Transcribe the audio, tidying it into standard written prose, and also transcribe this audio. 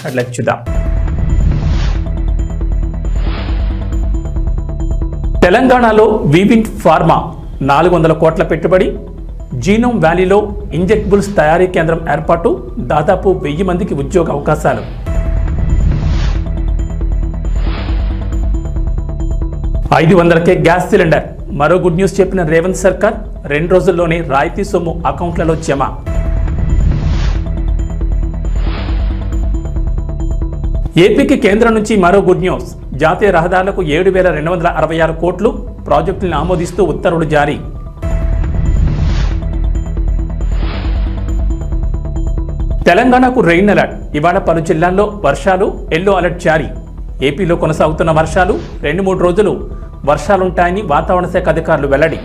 Headlines చూద్దాం. తెలంగాణలో వివిన్ pharma 400 కోట్ల పెట్టుబడి, జీనోమ్ వ్యాలీలో ఇంజెక్టబుల్స్ తయారీ కేంద్రం ఏర్పాటు, దాదాపు 1000 మందికి ఉద్యోగ అవకాశాలు. $500కే గ్యాస్ సిలిండర్, మరో గుడ్ న్యూస్ చెప్పిన రేవంత్ సర్కార్, 2 రోజుల్లోనే రాయితీ సొమ్ము అకౌంట్లలో జమ. ఏపీకి కేంద్రం నుంచి మరో గుడ్ న్యూస్, జాతీయ రహదారులకు 7,266 కోట్లు, ప్రాజెక్టులను ఆమోదిస్తూ ఉత్తర్వులు జారీ. తెలంగాణకు రెయిన్ అలర్ట్, ఇవాళ పలు జిల్లాల్లో వర్షాలు, ఎల్లో అలర్ట్ జారీ. ఏపీలో కొనసాగుతున్న వర్షాలు 2-3 రోజులు వర్షాలుంటాయని వాతావరణ శాఖ అధికారులు వెల్లడి.